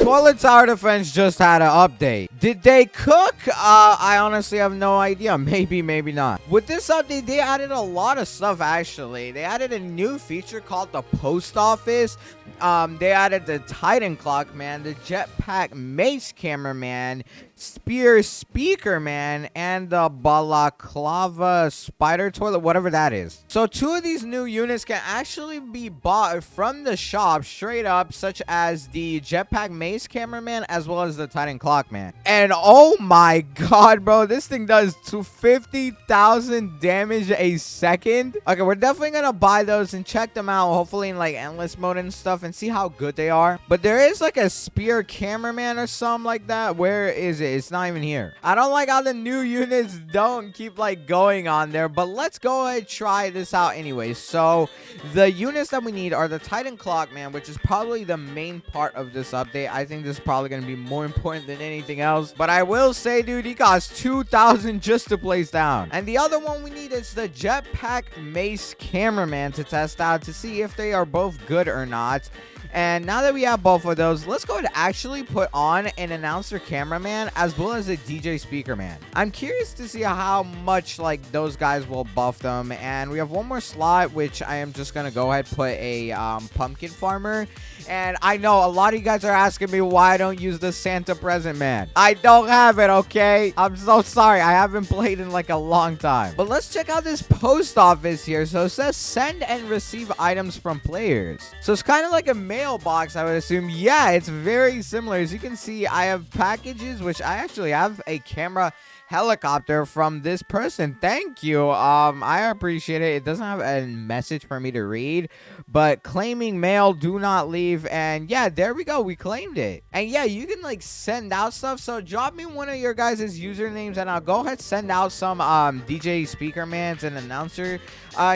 Toilet tower defense just had an update. Did they cook? I honestly have no idea. Maybe, maybe not. With this update, they added a lot of stuff, actually. They added a new feature called the post office. They added the Titan Clockman, the Jetpack Mace Cameraman, Spear Speaker Man, and the Balaclava Spider Toilet, whatever that is. So 2 of these new units can actually be bought from the shop straight up, such as the Jetpack Mace Cameraman as well as the Titan Clockman. And oh my god, bro, this thing does 50,000 damage a second. Okay, we're definitely gonna buy those and check them out, hopefully in like endless mode and stuff, and see how good they are. But there is like a Spear Cameraman or something like that. Where is it? It's not even here. I don't like how the new units don't keep like going on there, but let's go ahead and try this out anyway. So the units that we need are the Titan Clockman, which is probably the main part of this update. I think this is probably going to be more important than anything else, but I will say, dude, he costs 2,000 just to place down. And the other one we need is the Jetpack Mace Cameraman to test out to see if they are both good or not. And now that we have both of those, let's go ahead and actually put on an announcer cameraman as well as a DJ speaker man. I'm curious to see how much like those guys will buff them. And we have one more slot, which I am just going to go ahead and put a pumpkin farmer. And I know a lot of you guys are asking me why I don't use the Santa present man. I don't have it, okay? I'm so sorry. I haven't played in like a long time. But let's check out this post office here. So it says send and receive items from players. So it's kind of like a mailbox, I would assume. Yeah, it's very similar. As you can see, I have packages, which I actually have a camera helicopter from this person. Thank you. I appreciate it. It doesn't have a message for me to read, but claiming mail, do not leave. And yeah, there we go. We claimed it. And yeah, you can like send out stuff. So drop me one of your guys' usernames and I'll go ahead and send out some DJ speakermans and announcer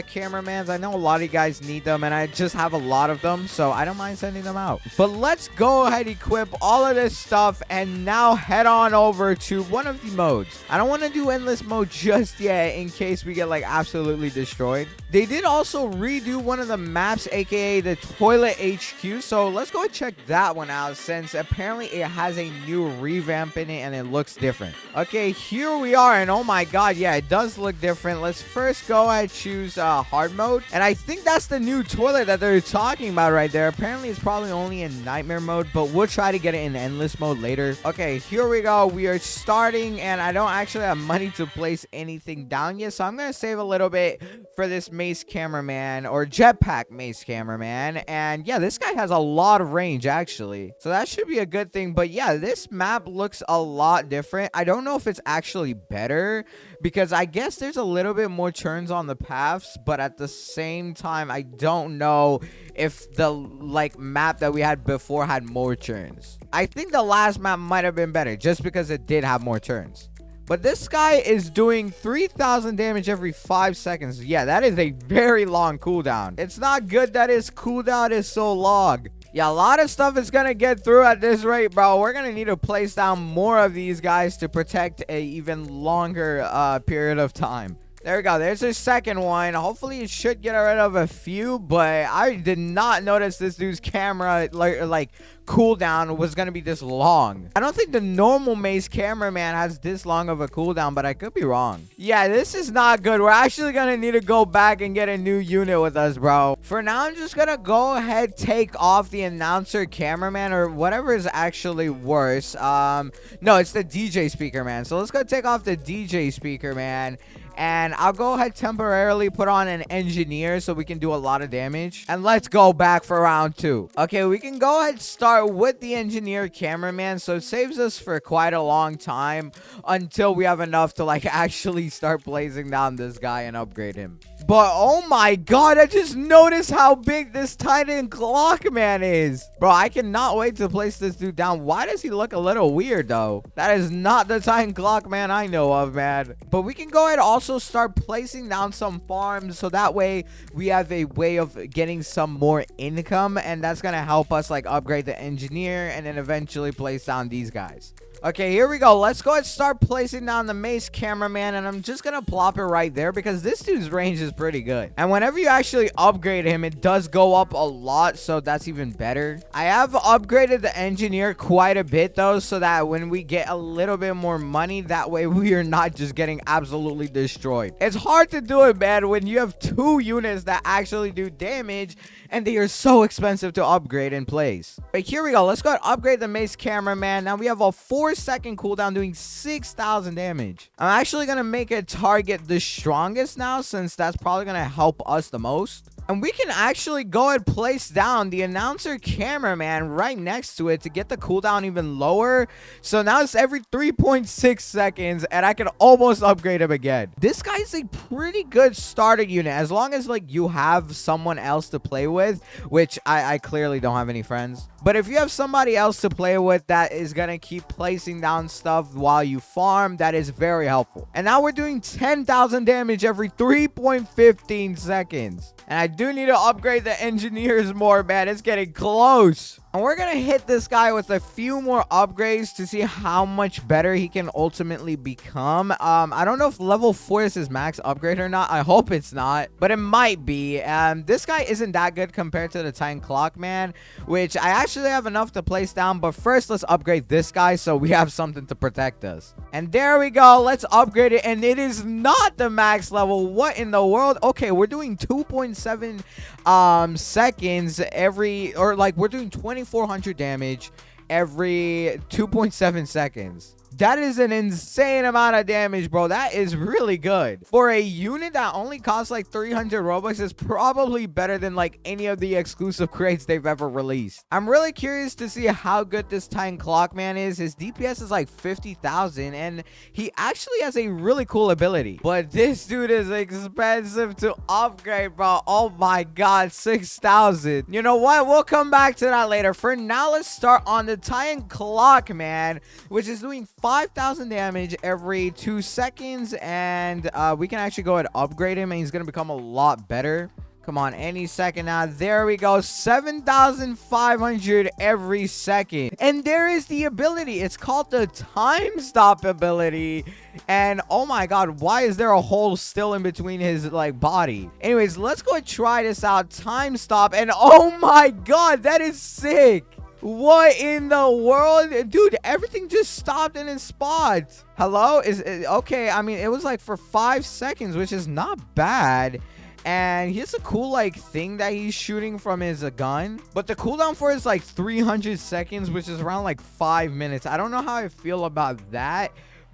cameramans. I know a lot of you guys need them and I just have a lot of them, so I don't mind sending them out. But let's go ahead, equip all of this stuff, and now head on over to one of the modes. I don't want to do endless mode just yet in case we get like absolutely destroyed. They did also redo one of the maps, aka the Toilet HQ, so let's go and check that one out since apparently it has a new revamp in it and it looks different. Okay, here we are, and oh my god, yeah, it does look different. Let's first go ahead and choose hard mode, and I think that's the new toilet that they're talking about right there. Apparently it's probably only in nightmare mode, but we'll try to get it in endless mode later. Okay, here we go. We are starting, and I don't actually have money to place anything down yet, so I'm gonna save a little bit for this mace cameraman, or jetpack mace cameraman. And yeah, this guy has a lot of range actually, so that should be a good thing. But yeah, this map looks a lot different. I don't know if it's actually better, because I guess there's a little bit more turns on the paths, but at the same time, I don't know if the like map that we had before had more turns. I think the last map might have been better just because it did have more turns. But this guy is doing 3,000 damage every 5 seconds. Yeah, that is a very long cooldown. It's not good that his cooldown is so long. Yeah, a lot of stuff is gonna get through at this rate, bro. We're gonna need to place down more of these guys to protect a even longer period of time. There we go. There's a second one. Hopefully it should get rid of a few, but I did not notice this dude's camera like cooldown was gonna be this long. I don't think the normal mace cameraman has this long of a cooldown, but I could be wrong. Yeah, this is not good. We're actually gonna need to go back and get a new unit with us, bro. For now, I'm just gonna go ahead, take off the announcer cameraman, or whatever is actually worse. No, it's the DJ speaker man. So let's go take off the DJ speaker man, and I'll go ahead temporarily put on an engineer so we can do a lot of damage. And let's go back for round 2. Okay, we can go ahead and start with the engineer cameraman, so it saves us for quite a long time until we have enough to like actually start blazing down this guy and upgrade him. But oh my god, I just noticed how big this Titan Clockman is. Bro, I cannot wait to place this dude down. Why does he look a little weird though? That is not the Titan Clockman I know of, man. But we can go ahead and also start placing down some farms, so that way we have a way of getting some more income, and that's gonna help us like upgrade the engineer and then eventually place down these guys. Okay, here we go. Let's go ahead and start placing down the mace cameraman, and I'm just gonna plop it right there because this dude's range is pretty good. And whenever you actually upgrade him, it does go up a lot, so that's even better. I have upgraded the engineer quite a bit though, so that when we get a little bit more money, that way we are not just getting absolutely destroyed. It's hard to do it, man, when you have 2 units that actually do damage and they are so expensive to upgrade in place. But here we go. Let's go ahead and upgrade the mace cameraman. Now we have a 4-second cooldown doing 6,000 damage. I'm actually gonna make it target the strongest now, since that's probably gonna help us the most. And we can actually go ahead and place down the announcer cameraman right next to it to get the cooldown even lower. So now it's every 3.6 seconds, and I can almost upgrade him again. This guy's a pretty good starter unit, as long as like you have someone else to play with, which I clearly don't have any friends. But if you have somebody else to play with that is gonna keep placing down stuff while you farm, that is very helpful. And now we're doing 10,000 damage every 3.15 seconds. And I do need to upgrade the engineers more, man. It's getting close. And we're gonna hit this guy with a few more upgrades to see how much better he can ultimately become. I don't know if level 4 is his max upgrade or not. I hope it's not, but it might be. This guy isn't that good compared to the Titan CLOCKMAN, which I actually have enough to place down. But first, let's upgrade this guy so we have something to protect us. And there we go. Let's upgrade it. And it is not the max level. What in the world? Okay, we're doing 2.7 seconds every, or like we're doing 2,400 damage every 2.7 seconds. That is an insane amount of damage, bro. That is really good. For a unit that only costs like 300 Robux, is probably better than like any of the exclusive crates they've ever released. I'm really curious to see how good this Titan CLOCKMAN is. His DPS is like 50,000, and he actually has a really cool ability. But this dude is expensive to upgrade, bro. Oh my god, 6,000. You know what? We'll come back to that later. For now, let's start on the Titan CLOCKMAN, which is doing 5,000 damage every 2 seconds, and we can actually go ahead and upgrade him, and he's gonna become a lot better. Come on, any second now. There we go. 7,500 every second. And there is the ability. It's called the time stop ability. And oh my god, why is there a hole still in between his like body? Anyways, let's go and try this out. Time stop. And oh my god, that is sick. What in the world? Dude, everything just stopped in its spot. Hello? Is it okay? I mean, it was like for 5 seconds, which is not bad. And he has a cool like thing that he's shooting from his gun, but the cooldown for it is like 300 seconds, which is around like 5 minutes. I don't know how I feel about that,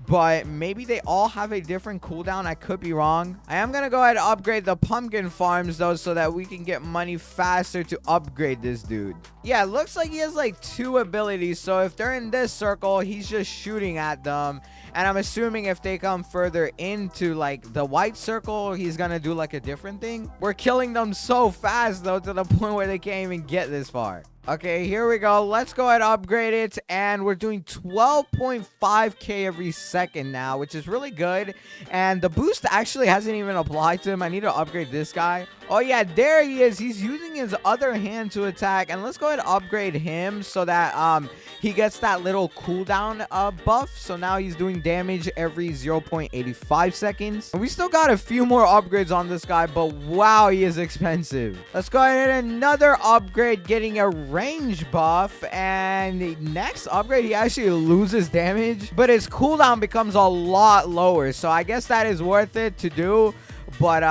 but maybe they all have a different cooldown. I could be wrong. I am gonna go ahead and upgrade the pumpkin farms though, so that we can get money faster to upgrade this dude. Yeah, it looks like he has like 2 abilities, so if they're in this circle, he's just shooting at them. And I'm assuming if they come further into like the white circle, he's gonna do like a different thing. We're killing them so fast though, to the point where they can't even get this far. Okay, here we go. Let's go ahead and upgrade it. And we're doing 12.5k every second now, which is really good. And the boost actually hasn't even applied to him. I need to upgrade this guy. Oh yeah, there he is. He's using his other hand to attack. And let's go ahead and upgrade him so that he gets that little cooldown buff. So now he's doing damage every 0.85 seconds. And we still got a few more upgrades on this guy, but wow, he is expensive. Let's go ahead and another upgrade, getting a range buff. And the next upgrade, he actually loses damage, but his cooldown becomes a lot lower. So I guess that is worth it to do. But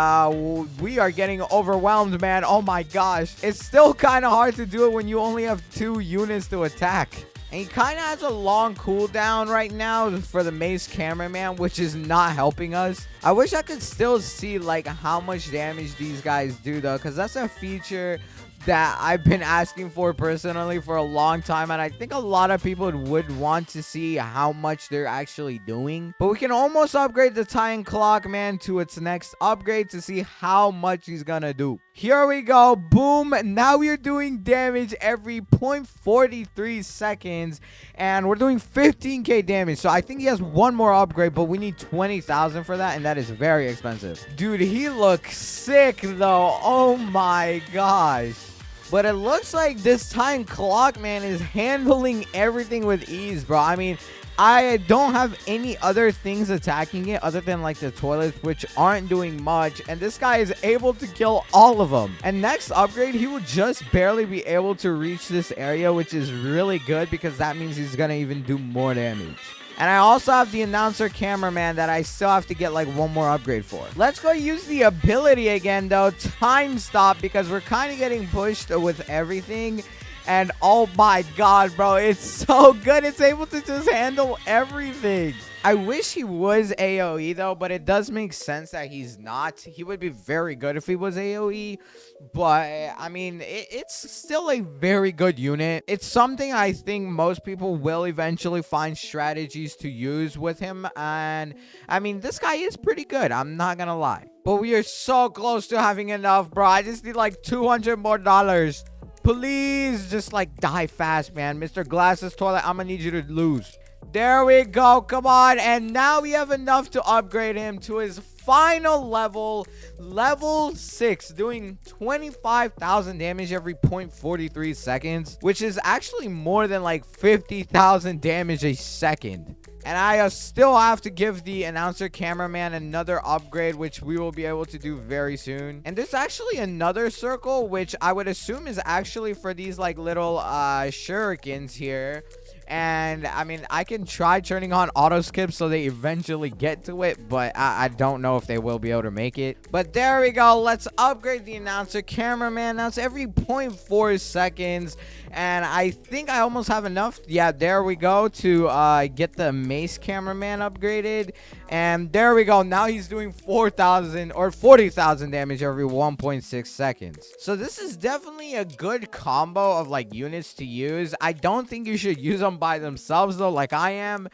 we are getting overwhelmed, man. Oh my gosh, it's still kind of hard to do it when you only have 2 units to attack. And he kind of has a long cooldown right now for the mace cameraman, which is not helping us. I wish I could still see like how much damage these guys do though, because that's a feature that I've been asking for personally for a long time, and I think a lot of people would want to see how much they're actually doing. But we can almost upgrade the Titan CLOCKMAN to its next upgrade to see how much he's gonna do. Here we go. Boom. Now we're doing damage every 0.43 seconds, and we're doing 15k damage. So I think he has one more upgrade, but we need 20,000 for that, and that is very expensive. Dude, he looks sick though. Oh my gosh. But it looks like this Titan CLOCKMAN is handling everything with ease, bro. I mean, I don't have any other things attacking it other than like the toilets, which aren't doing much. And this guy is able to kill all of them. And next upgrade, he will just barely be able to reach this area, which is really good because that means he's gonna even do more damage. And I also have the announcer cameraman that I still have to get like one more upgrade for. Let's go use the ability again though, time stop, because we're kind of getting pushed with everything. And oh my god, bro, it's so good. It's able to just handle everything. I wish he was AoE though, but it does make sense that he's not. He would be very good if he was AoE, but I mean, it's still a very good unit. It's something I think most people will eventually find strategies to use with him, and I mean, this guy is pretty good, I'm not gonna lie. But we are so close to having enough, bro. I just need like $200 more. Please just like die fast, man. Mr. Glasses Toilet, I'm gonna need you to lose. There we go. Come on. And now we have enough to upgrade him to his final level, level 6, doing 25,000 damage every 0.43 seconds, which is actually more than like 50,000 damage a second. And I still have to give the announcer cameraman another upgrade, which we will be able to do very soon. And there's actually another circle, which I would assume is actually for these like little shurikens here. And I mean, I can try turning on auto skip so they eventually get to it, but I don't know if they will be able to make it. But there we go. Let's upgrade the announcer cameraman. Now it's every 0.4 seconds, and I think I almost have enough. Yeah, there we go, to get the mace cameraman upgraded. And there we go. Now he's doing 4,000 or 40,000 damage every 1.6 seconds. So this is definitely a good combo of like units to use. I don't think you should use them by themselves though, like I am,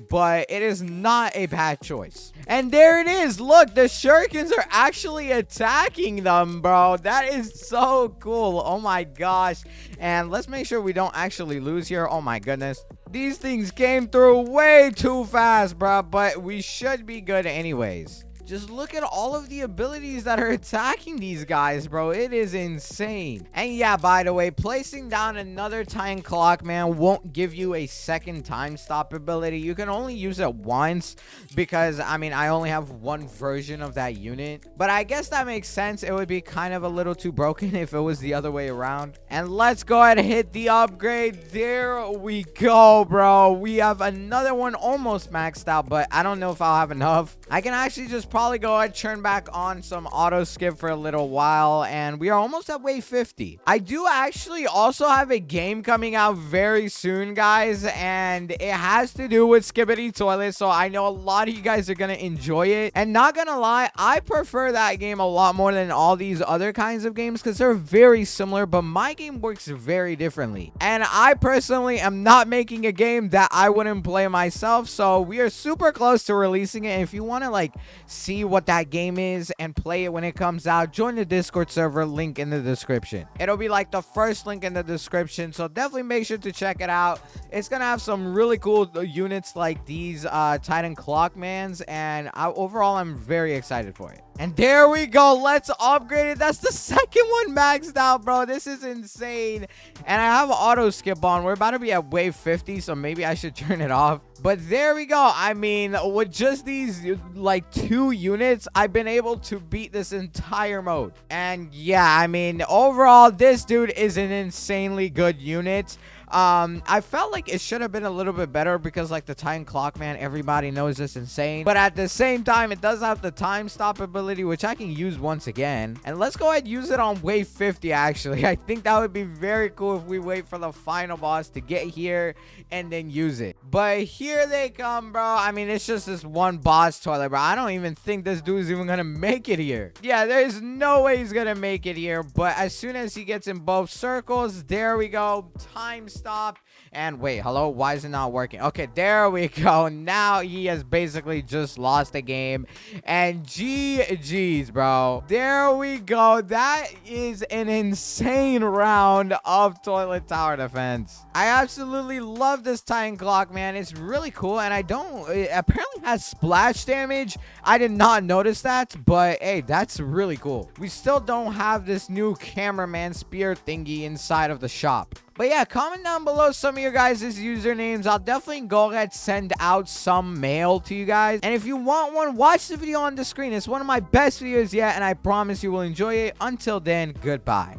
but it is not a bad choice. And there it is. Look, the shurikens are actually attacking them, bro. That is so cool. Oh my gosh. And let's make sure we don't actually lose here. Oh my goodness. These things came through way too fast, bro, but we should be good anyways. Just look at all of the abilities that are attacking these guys, bro. It is insane. And yeah, by the way, placing down another time clockman won't give you a second time stop ability. You can only use it once because, I mean, I only have one version of that unit. But I guess that makes sense. It would be kind of a little too broken if it was the other way around. And let's go ahead and hit the upgrade. There we go, bro. We have another one almost maxed out, but I don't know if I'll have enough. I can actually just probably go ahead and turn back on some auto skip for a little while, and we are almost at wave 50. I do actually also have a game coming out very soon, guys, and it has to do with Skibidi Toilet, so I know a lot of you guys are gonna enjoy it. And not gonna lie, I prefer that game a lot more than all these other kinds of games because they're very similar, but my game works very differently. And I personally am not making a game that I wouldn't play myself, so we are super close to releasing it. And if you want to like see what that game is and play it when it comes out, join the Discord server, link in the description. It'll be like the first link in the description, so definitely make sure to check it out. It's gonna have some really cool units like these Titan Clockmans, and overall I'm very excited for it. And there we go. Let's upgrade it. That's the second one maxed out, bro. This is insane. And I have auto skip on. We're about to be at wave 50, so maybe I should turn it off. But there we go. I mean, with just these like 2 units, I've been able to beat this entire mode. And yeah, I mean, overall, this dude is an insanely good unit. I felt like it should have been a little bit better because like the time clockman, everybody knows it's insane, but at the same time it does have the time stop ability, which I can use once again. And let's go ahead and use it on wave 50. Actually, I think that would be very cool if we wait for the final boss to get here and then use it. But here they come, bro. I mean, it's just this one boss toilet, bro. I don't even think this dude's even gonna make it here. Yeah, there's no way he's gonna make it here, but as soon as he gets in both circles, there we go. Time stop. And wait, hello, why is it not working? Okay, there we go. Now he has basically just lost the game, and GG's, bro. There we go. That is an insane round of toilet tower defense. I absolutely love this Titan Clock, man. It's really cool, and it apparently has splash damage. I did not notice that, but hey, that's really cool. We still don't have this new cameraman spear thingy inside of the shop. But yeah, comment down below some of your guys' usernames. I'll definitely go ahead send out some mail to you guys. And if you want one, watch the video on the screen. It's one of my best videos yet, and I promise you will enjoy it. Until then, goodbye.